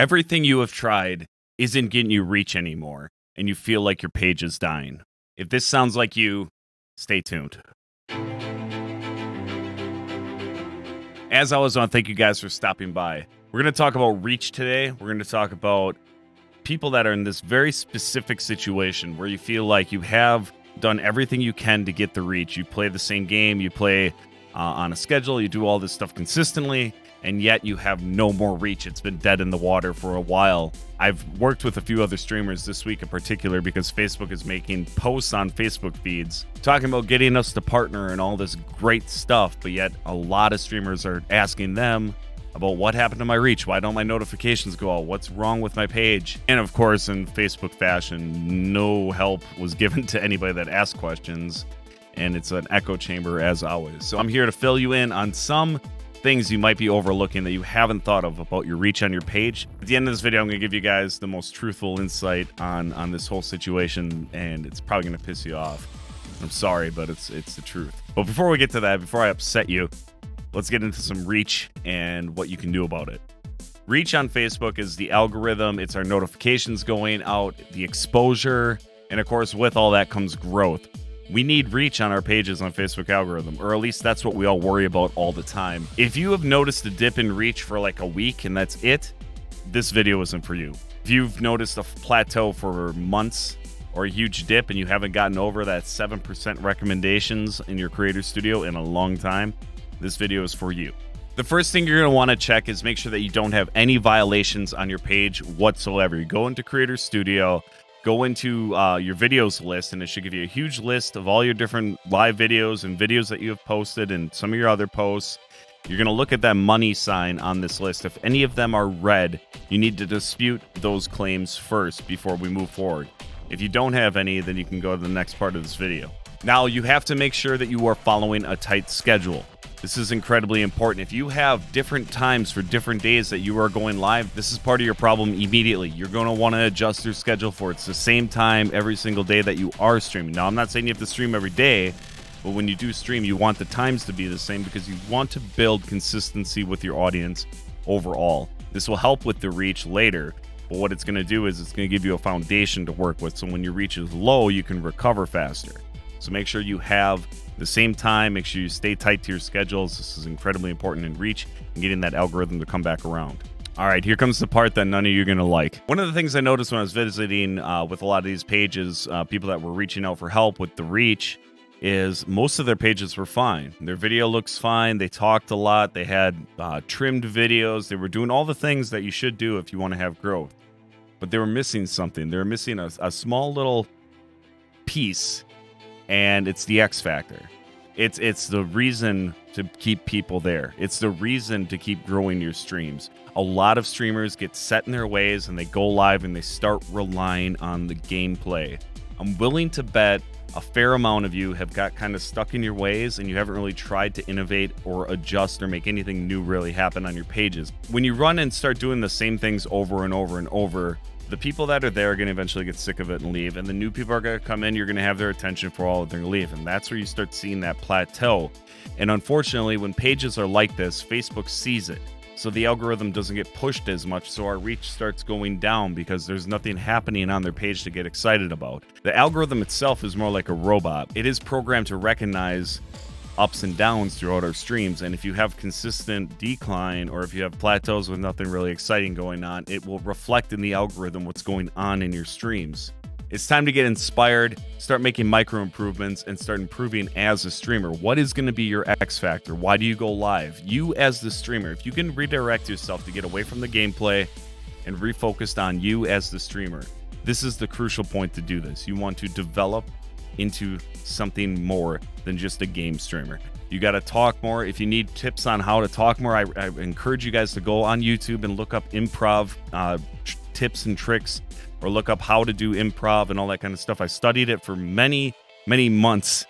Everything you have tried isn't getting you reach anymore, and you feel like your page is dying. If this sounds like you, stay tuned. As always, I want to thank you guys for stopping by. We're going to talk about reach today. We're going to talk about people that are in this very specific situation where you feel like you have done everything you can to get the reach. You play the same game, you play on a schedule, you do all this stuff consistently, and yet you have no more reach. It's been dead in the water for a while. I've worked with a few other streamers this week in particular because Facebook is making posts on Facebook feeds talking about getting us to partner and all this great stuff, but yet a lot of streamers are asking them about what happened to my reach, why don't my notifications go out, what's wrong with my page. And of course, in Facebook fashion, no help was given to anybody that asked questions, and it's an echo chamber as always. So I'm here to fill you in on some things you might be overlooking that you haven't thought of about your reach on your page. At the end of this video, I'm going to give you guys the most truthful insight on this whole situation, and it's probably going to piss you off. I'm sorry, but it's the truth. But before we get to that, before I upset you, let's get into some reach and what you can do about it. Reach on Facebook is the algorithm. It's our notifications going out, the exposure, and of course, with all that comes growth. We need reach on our pages on Facebook algorithm, or at least that's what we all worry about all the time. If you have noticed a dip in reach for like a week and that's it, this video isn't for you. If you've noticed a plateau for months or a huge dip and you haven't gotten over that 7% recommendations in your creator studio in a long time, this video is for you. The first thing you're going to want to check is make sure that you don't have any violations on your page whatsoever. You go into Creator Studio, go into your videos list, and it should give you a huge list of all your different live videos and videos that you have posted and some of your other posts. You're going to look at that money sign on this list. If any of them are red, you need to dispute those claims first before we move forward. If you don't have any, then you can go to the next part of this video. Now, you have to make sure that you are following a tight schedule. This is incredibly important. If you have different times for different days that you are going live, this is part of your problem immediately. You're going to want to adjust your schedule for it's the same time every single day that you are streaming. Now, I'm not saying you have to stream every day, but when you do stream, you want the times to be the same because you want to build consistency with your audience overall. This will help with the reach later, but what it's going to do is it's going to give you a foundation to work with. So when your reach is low, you can recover faster. So make sure you have the same time. Make sure you stay tight to your schedules. This is incredibly important in reach and getting that algorithm to come back around. All right, here comes the part that none of you are going to like. One of the things I noticed when I was visiting with a lot of these pages, people that were reaching out for help with the reach, is most of their pages were fine. Their video looks fine. They talked a lot. They had trimmed videos. They were doing all the things that you should do if you want to have growth. But they were missing something. They were missing a small little piece, and it's the X factor. It's the reason to keep people there. It's the reason to keep growing your streams. A lot of streamers get set in their ways and they go live and they start relying on the gameplay. I'm willing to bet a fair amount of you have got kind of stuck in your ways and you haven't really tried to innovate or adjust or make anything new really happen on your pages. When you run and start doing the same things over and over and over, the people that are there are going to eventually get sick of it and leave, and the new people are going to come in. You're going to have their attention for all of their leave, and that's where you start seeing that plateau. And unfortunately, when pages are like this, Facebook sees it, so the algorithm doesn't get pushed as much, so our reach starts going down because there's nothing happening on their page to get excited about. The algorithm itself is more like a robot. It is programmed to recognize ups and downs throughout our streams, and if you have consistent decline or if you have plateaus with nothing really exciting going on, it will reflect in the algorithm what's going on in your streams. It's time to get inspired, start making micro improvements, and start improving as a streamer. What is going to be your X factor? Why do you go live? You as the streamer, if you can redirect yourself to get away from the gameplay and refocus on you as the streamer, this is the crucial point to do this. You want to develop into something more than just a game streamer. You got to talk more. If you need tips on how to talk more, I encourage you guys to go on YouTube and look up improv tips and tricks, or look up how to do improv and all that kind of stuff. I studied it for many months,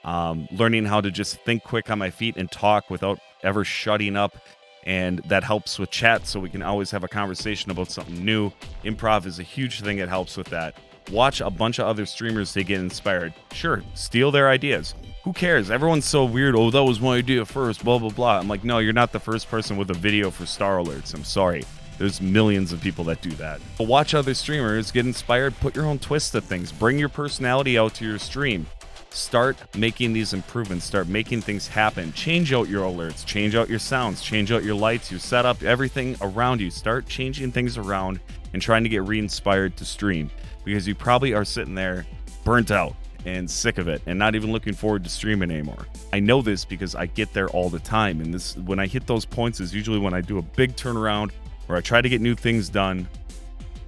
learning how to just think quick on my feet and talk without ever shutting up. And that helps with chat, so we can always have a conversation about something new. Improv is a huge thing that helps with that. Watch a bunch of other streamers to get inspired. Sure, steal their ideas. Who cares? Everyone's so weird. Oh, that was my idea first, blah, blah, blah. I'm like, no, you're not the first person with a video for star alerts. I'm sorry. There's millions of people that do that. But watch other streamers, get inspired, put your own twist to things, bring your personality out to your stream. Start making these improvements, start making things happen. Change out your alerts, change out your sounds, change out your lights, your setup, everything around you. Start changing things around and trying to get re-inspired to stream, because you probably are sitting there burnt out and sick of it and not even looking forward to streaming anymore. I know this because I get there all the time, and this, when I hit those points, is usually when I do a big turnaround or I try to get new things done,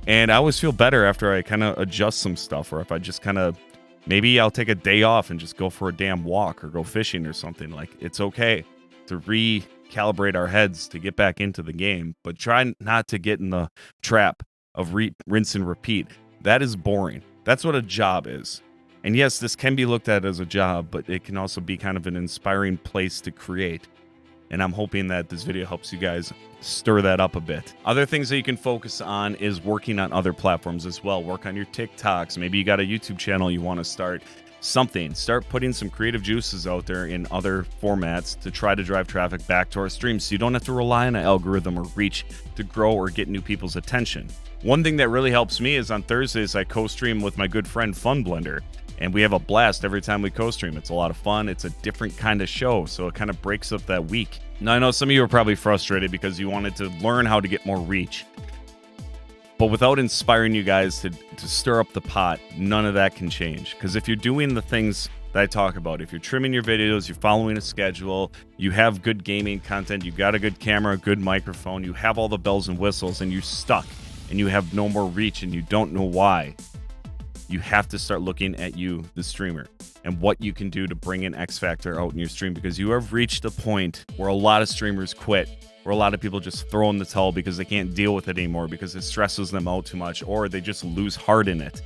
and I always feel better after I kind of adjust some stuff, or if I just kind of, maybe I'll take a day off and just go for a damn walk or go fishing or something. Like, it's okay to recalibrate our heads to get back into the game, but try not to get in the trap of rinse and repeat. That is boring. That's what a job is. And yes, this can be looked at as a job, but it can also be kind of an inspiring place to create. And I'm hoping that this video helps you guys stir that up a bit. Other things that you can focus on is working on other platforms as well. Work on your TikToks. Maybe you got a YouTube channel you want to start. Something. Start putting some creative juices out there in other formats to try to drive traffic back to our streams, so you don't have to rely on an algorithm or reach to grow or get new people's attention. One thing that really helps me is on Thursdays I co-stream with my good friend Fun Blender, and we have a blast every time we co-stream. It's a lot of fun. It's a different kind of show, so it kind of breaks up that week. Now, I know some of you are probably frustrated because you wanted to learn how to get more reach, but without inspiring you guys to stir up the pot, none of that can change. Because if you're doing the things that I talk about, if you're trimming your videos, you're following a schedule, you have good gaming content, you've got a good camera, a good microphone, you have all the bells and whistles, and you're stuck and you have no more reach and you don't know why, you have to start looking at you, the streamer, and what you can do to bring an X factor out in your stream, because you have reached a point where a lot of streamers quit, where a lot of people just throw in the towel because they can't deal with it anymore, because it stresses them out too much, or they just lose heart in it.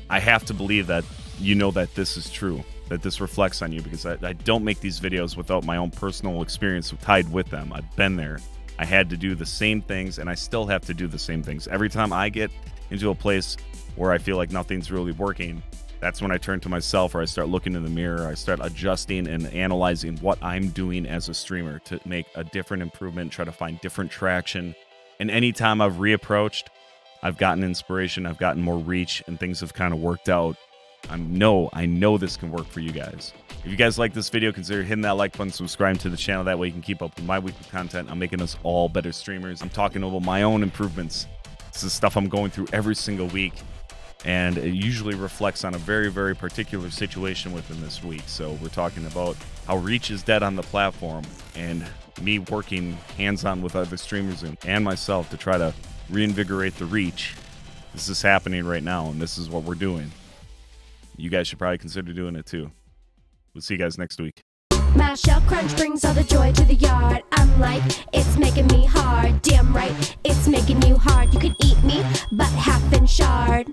I have to believe that you know that this is true, that this reflects on you, because I don't make these videos without my own personal experience tied with them. I've been there. I had to do the same things, and I still have to do the same things. Every time I get into a place where I feel like nothing's really working, that's when I turn to myself, or I start looking in the mirror. I start adjusting and analyzing what I'm doing as a streamer to make a different improvement, try to find different traction. And anytime I've reapproached, I've gotten inspiration, I've gotten more reach, and things have kind of worked out. I know this can work for you guys. If you guys like this video, consider hitting that like button, subscribing to the channel. That way you can keep up with my weekly content. I'm making us all better streamers. I'm talking about my own improvements. This is stuff I'm going through every single week, and it usually reflects on a very, very particular situation within this week. So we're talking about how reach is dead on the platform, and me working hands-on with other streamers and myself to try to reinvigorate the reach. This is happening right now, and this is what we're doing. You guys should probably consider doing it too. We'll see you guys next week. My shell crunch brings all the joy to the yard. I'm like, it's making me hard. Damn right, it's making you hard. You can eat me, but half and shard.